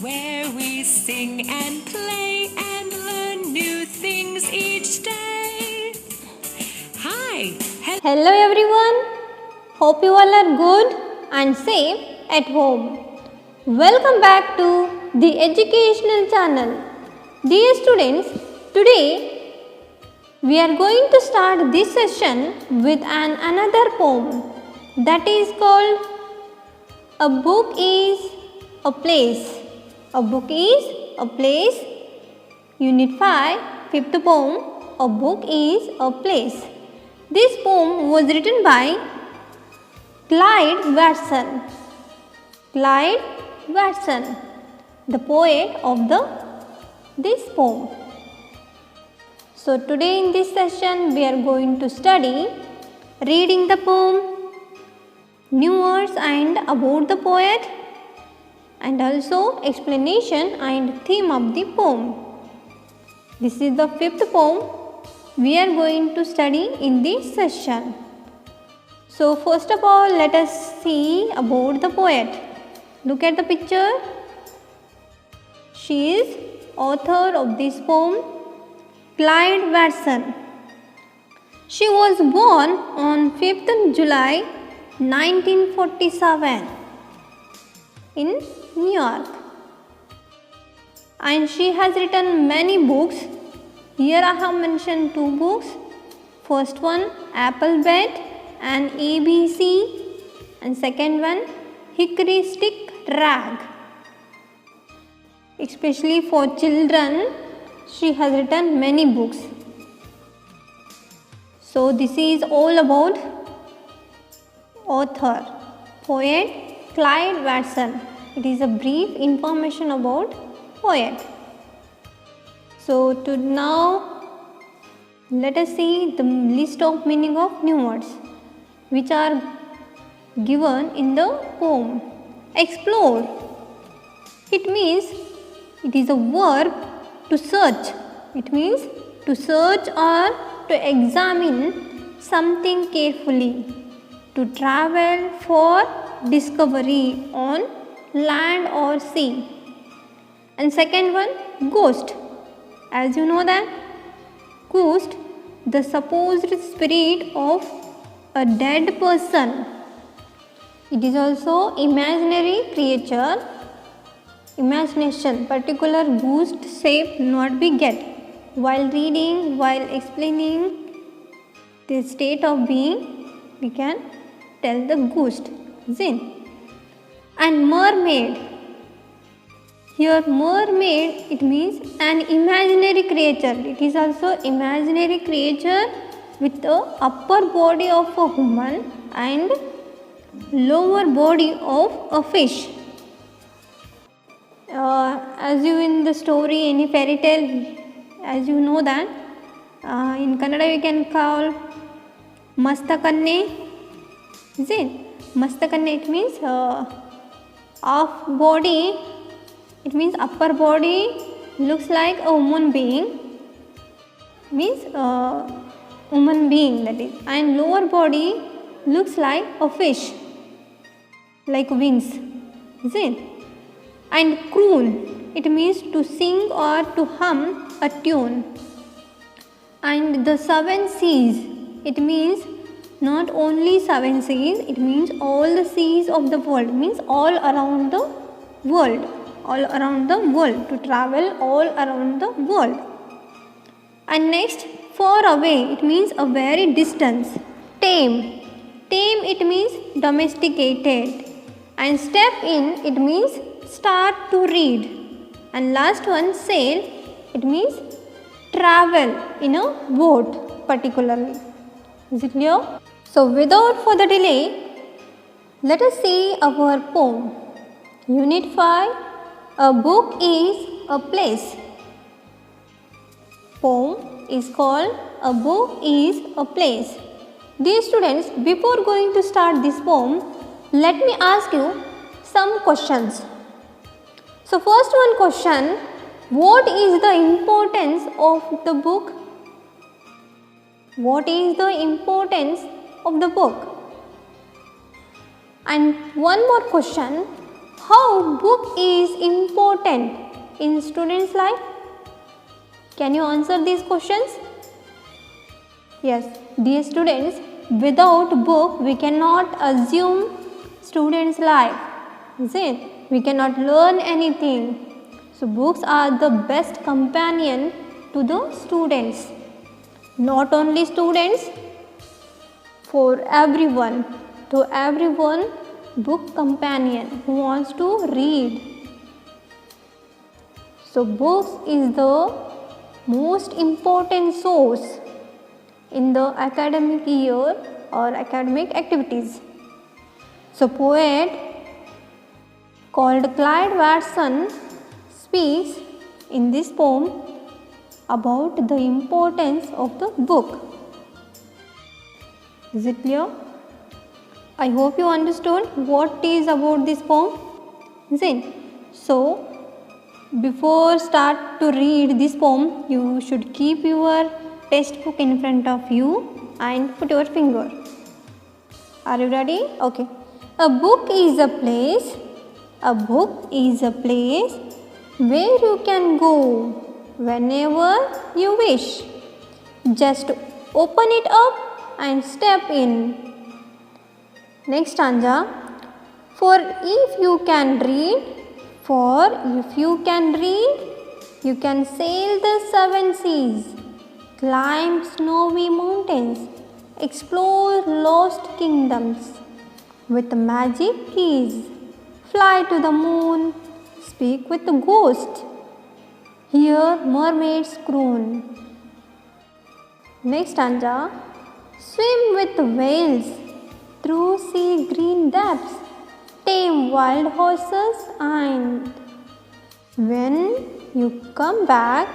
where we sing and play and learn new things each day. Hi! Hello everyone. Hope you all are good and safe at home. Welcome back to the educational channel. Dear students, today we are going to start this session with another poem that is called A Book is a Place. A Book is a Place. Unit 5, 5th poem, A Book is a Place. This poem was written by Clyde Watson. Clyde Watson, the poet of this poem. So today in this session we are going to study reading the poem, new words and about the poet, and also explanation and theme of the poem. This is the 5th poem we are going to study in this session. So first of all, let us see about the poet. Look at the picture. She is author of this poem, Clyde Watson. She was born on 5th July 1947 in New York, and she has written many books. Here I have mentioned 2 books. First one, Alphabet and ABC, and second one, Hickory Stick Rag. Especially for children, she has written many books. So this is all about author, poet Clyde Watson. It is a brief information about poet. So to now let us see the list of meaning of new words which are given in the poem. Explore. It means it is a verb to search. It means to search or to examine something carefully. To travel for discovery on land or sea. And second one, ghost. As you know that ghost, the supposed spirit of a dead person. It is also imaginary creature. Imagination, particular ghost shape not be get. While reading, while explaining the state of being, we can tell the ghost. And mermaid. Here mermaid, it means an imaginary creature. It is also imaginary creature with the upper body of a human and lower body of a fish. As you in the story, any fairy tale, as you know that in Kannada we can call Mastakanne. Is it? Mastakanne, it means half body. It means upper body looks like a human being, means human being, that is, and lower body looks like a fish, like wings, is it? And croon, it means to sing or to hum a tune. And the 7 seas, it means not only 7 seas, it means all the seas of the world, means all around the world. All around the world, to travel all around the world. And next, far away, it means a very distance. Tame, tame, it means domesticated. And step in, it means start to read. And last one, sail, it means travel in a boat particularly. Is it clear? So without further delay, let us see our poem. Unit 5, A Book is a Place. Poem is called A Book is a Place. Dear students, before going to start this poem, let me ask you some questions. So first one question, what is the importance of the book? What is the importance of the book? And one more question, How book is important in students' life? Can you answer these questions? Yes, dear students, without book we cannot assume students' life. Is it? We cannot learn anything. So books are the best companion to the students. Not only students, for everyone. To everyone, book companion who wants to read. So books is the most important source in the academic year or academic activities. So poet called Clyde Watson speaks in this poem about the importance of the book. Is it clear? I hope you understood what is about this poem. Is it? So before start to read this poem, you should keep your textbook in front of you and put your finger. Are you ready? Okay. A book is a place. A book is a place where you can go whenever you wish. Just open it up and step in. Next stanza. For if you can read, you can sail the seven seas, climb snowy mountains, explore lost kingdoms with magic keys, fly to the moon, speak with the ghost, hear mermaids croon. Next stanza. Swim with whales through sea green depths, tame wild horses, and when you come back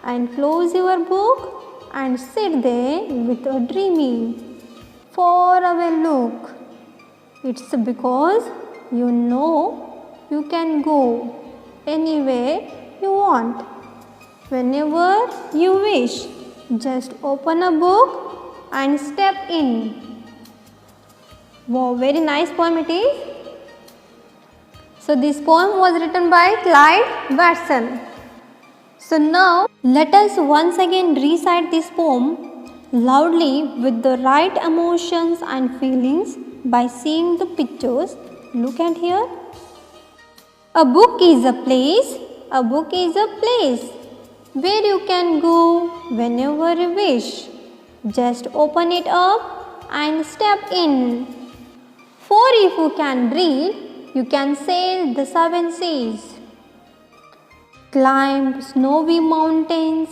and close your book and sit there with a dreamy, faraway look, it's because you know you can go anywhere you want, whenever you wish. Just open a book and step in. Wow, very nice poem it is. So this poem was written by Clyde Watson. So now let us once again recite this poem loudly with the right emotions and feelings by seeing the pictures. Look at here. A book is a place. A book is a place where you can go whenever you wish. Just open it up and step in. For if you can read, you can sail the seven seas, climb snowy mountains,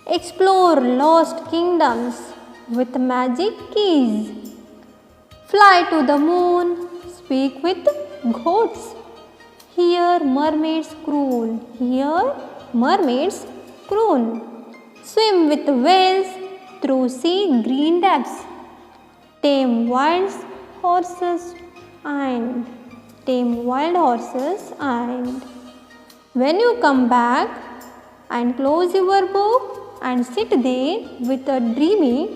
explore lost kingdoms with magic keys, fly to the moon, speak with goats, hear mermaids croon, swim with whales through sea green depths, tame wild horses and when you come back and close your book and sit there with a dreamy,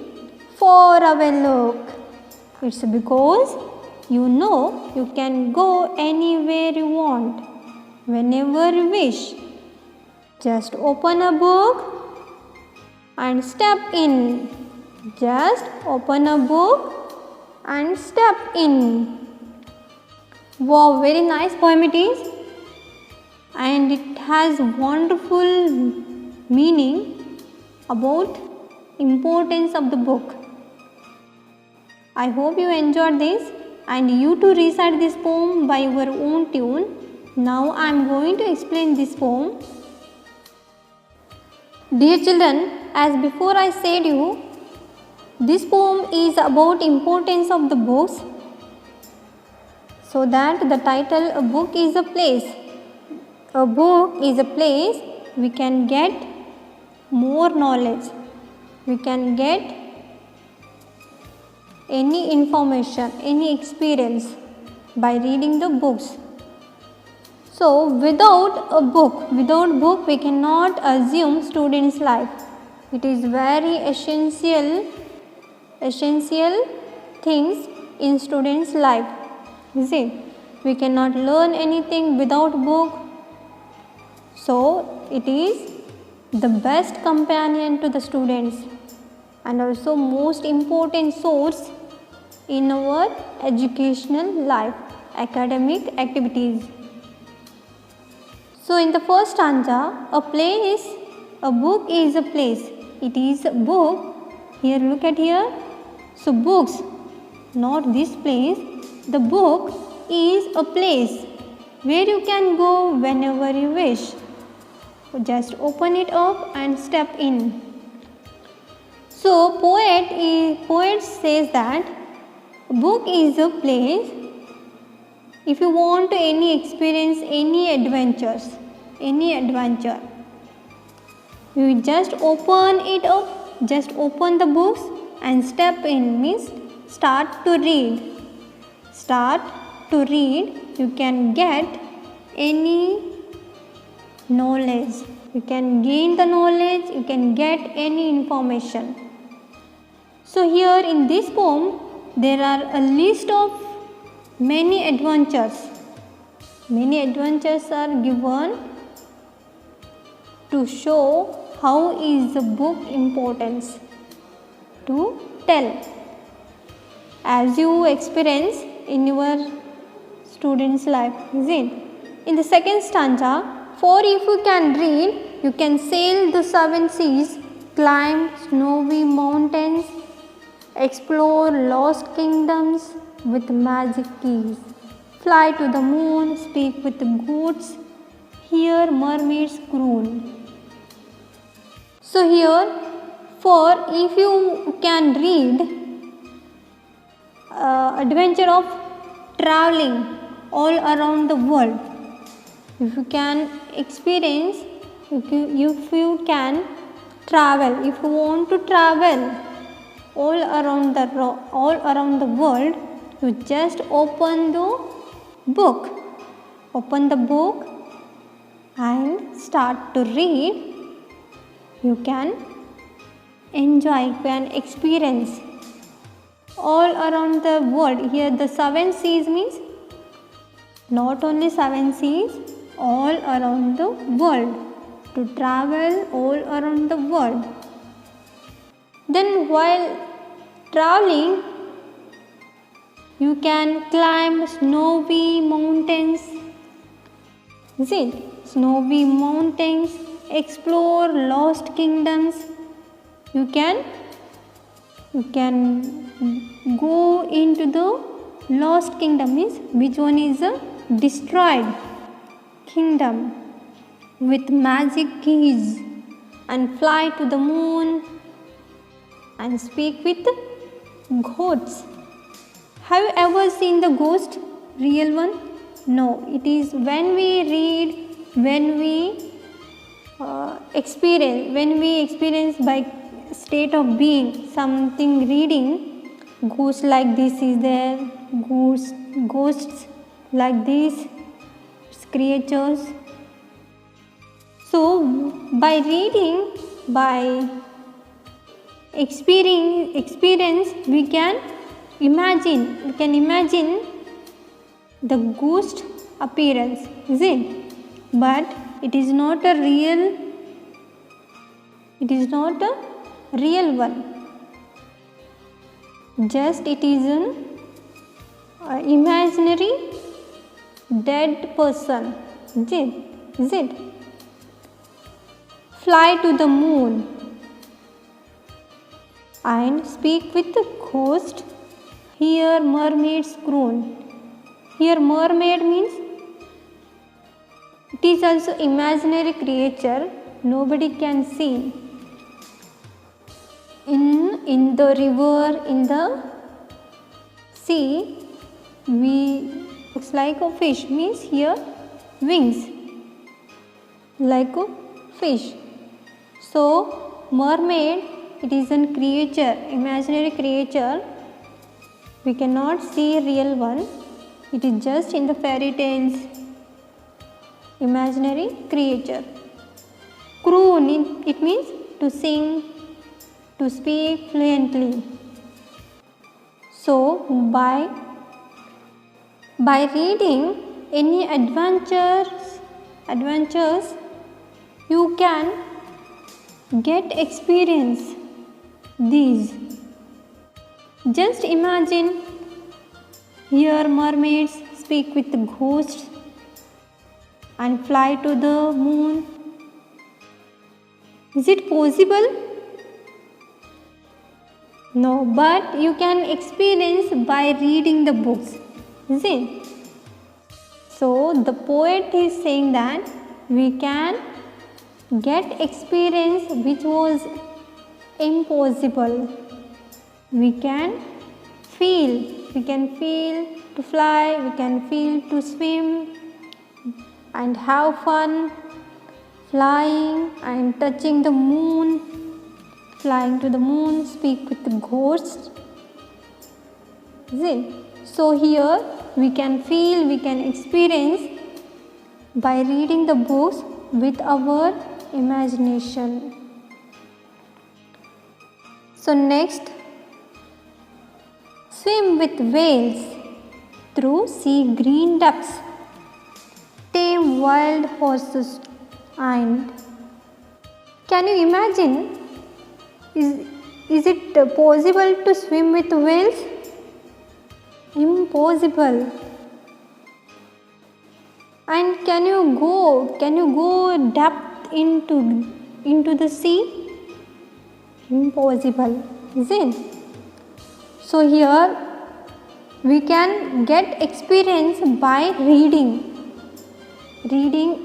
faraway look, it's because you know you can go anywhere you want, whenever you wish. Just open a book and step in. Just open a book and step in. Wow, very nice poem it is, and it has wonderful meaning about importance of the book. I hope you enjoyed this and you too recite this poem by your own tune. Now I am going to explain this poem. Dear children, as before I said you, this poem is about importance of the books. So that the title, a book is a place. A book is a place we can get more knowledge. We can get any information, any experience by reading the books. So without book we cannot assume students' life. It is very essential things in students' life. Is it? We cannot learn anything without book. So it is the best companion to the students and also most important source in our educational life, academic activities. So in the first stanza, a book is a place. It is a book. Here, look at here. So books, not this place. The book is a place where you can go whenever you wish. Just open it up and step in. So poet says that a book is a place if you want to experience any adventure, you just open it up, just open the books and step in, means start to read. You can get any knowledge, you can gain the knowledge, you can get any information. So here in this poem there are a list of many adventures. Many adventures are given to show how is the book importance to tell, as you experience in your student's life, is it? In the second stanza, for if you can read, you can sail the seven seas, climb snowy mountains, explore lost kingdoms with magic keys, fly to the moon, speak with the goats, hear mermaids croon. So here, for if you can read, adventure of traveling all around the world. If you can experience, if you can travel, if you want to travel all around the world, you just open the book and start to read. You can enjoy, you can experience all around the world. Here the seven seas means not only seven seas, all around the world, to travel all around the world. Then while traveling, you can climb snowy mountains, is it? Snowy mountains, explore lost kingdoms. You can go into the lost kingdom, means which one is a destroyed kingdom with magic keys, and fly to the moon and speak with goats. Have you ever seen the ghost, real one? No, it is when we read, when we experience by state of being something reading, ghosts like this is there, ghosts like these creatures. So by reading, by experience, we can imagine the ghost appearance, is it? But it is not a real one. Just it is an imaginary dead person, is it? Fly to the moon and speak with the ghost, hear mermaids croon. Here mermaid means it is also imaginary creature, nobody can see. In the river, in the sea, looks like a fish, means here wings like a fish. So mermaid, it is a creature, imaginary creature. We cannot see real one. It is just in the fairy tales, imaginary creature. Croon, it means to sing, to speak fluently. So by By reading any adventures, you can get experience these. Just imagine, hear mermaids speak with ghosts and fly to the moon. Is it possible? No, but you can experience by reading the books, is it? So the poet is saying that we can get experience which was impossible. We can feel to fly, we can feel to swim and have fun flying and touching the moon, flying to the moon, speak with the ghosts. Is it? So here we can feel, we can experience by reading the books with our imagination. So next, swim with whales through sea green depths, tame wild horses, and can you imagine, is it possible to swim with whales? Impossible. And can you go depth into the sea? Impossible, is it? So here we can get experience by reading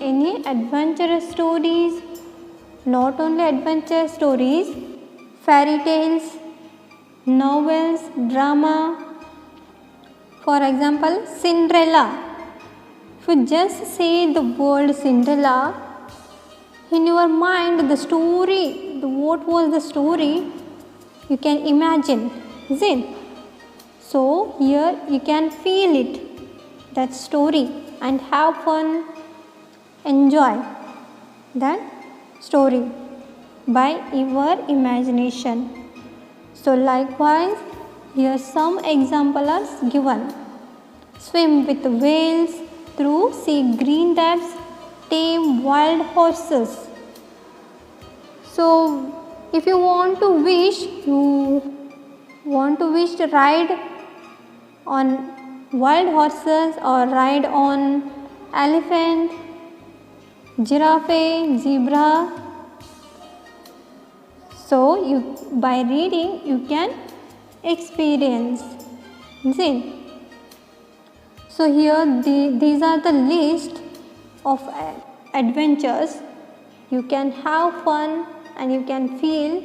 any adventurous stories, not only adventure stories, fairy tales, novels, drama. For example, Cinderella. If you just say the word Cinderella, in your mind what was the story, you can imagine, is it? So here you can feel it, that story, and have fun, enjoy that story by your imagination. So likewise, here some examples are given. Swim with whales through sea green depths, tame wild horses. So if you want to wish to ride on wild horses or ride on elephant, giraffe, zebra. So by reading you can experience. See? So here these are the list of adventures. You can have fun and you can feel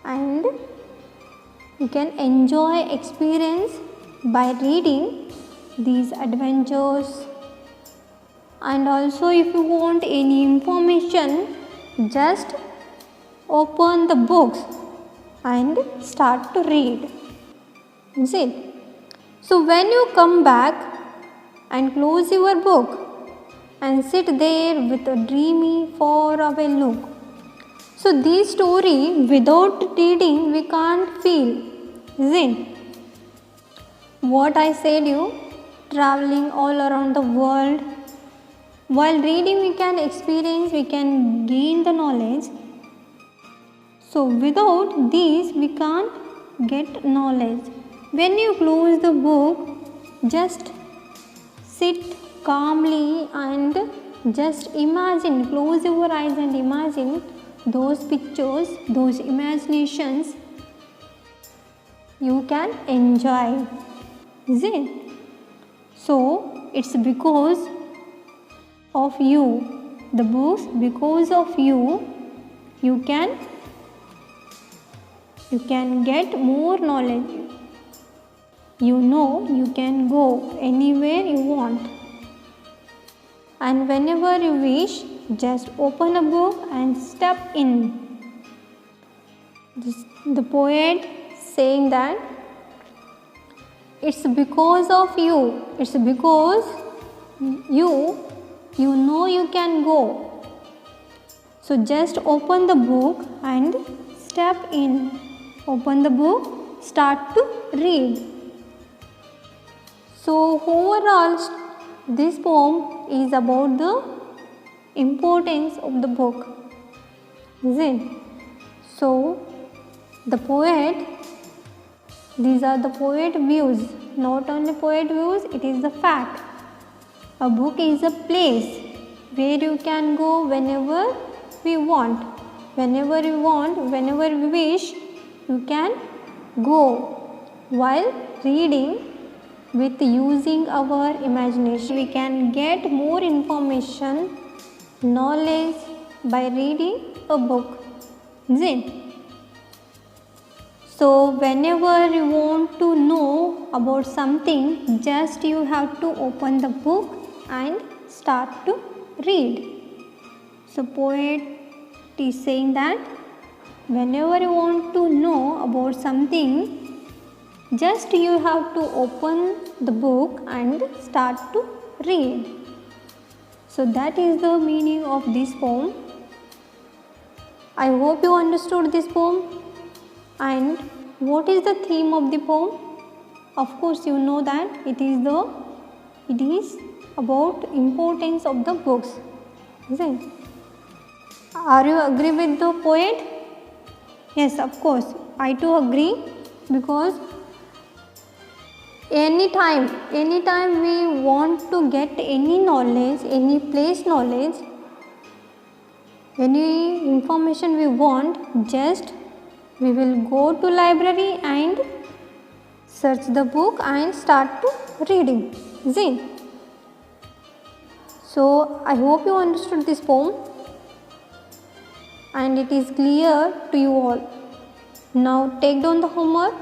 and you can enjoy experience by reading these adventures. And also if you want any information, just open the books and start to read. Is it? So when you come back and close your book and sit there with a dreamy far away look. So this story without reading we can't feel. Is it? What I said you, traveling all around the world. While reading we can experience, we can gain the knowledge. So without these we can't get knowledge. When you close the book, just sit calmly and just imagine, close your eyes and imagine those pictures, those imaginations you can enjoy. Is it? So it's because of you, the books, because of you, you can get more knowledge. You know you can go anywhere you want. And whenever you wish, just open a book and step in. The poet saying that it's because of you, it's because you know you can go. So just open the book and step in. Open the book, start to read. So overall this poem is about the importance of the book, is it? So the poet, these are the poet views, not only poet views, it is the fact. A book is a place where you can go whenever we want. Whenever we want, whenever we wish, you can go. While reading, with using our imagination, we can get more information, knowledge by reading a book, isn't it? So whenever you want to know about something, just you have to open the book and start to read. So poet is saying that whenever you want to know about something, just you have to open the book and start to read. So that is the meaning of this poem. I hope you understood this poem. And what is the theme of the poem? Of course you know that it is about importance of the books, isn't it? Are you agree with the poet? Yes, of course, I too agree, because anytime we want to get any knowledge, any place knowledge, any information we want, just we will go to library and search the book and start to reading, isn't it? So I hope you understood this poem and it is clear to you all. Now take down the homework,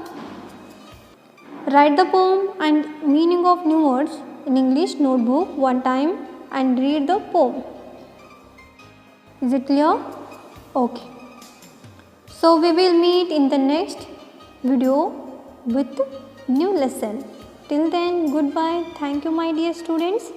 write the poem and meaning of new words in English notebook one time and read the poem. Is it clear? Okay. So we will meet in the next video with new lesson. Till then, goodbye. Thank you my dear students.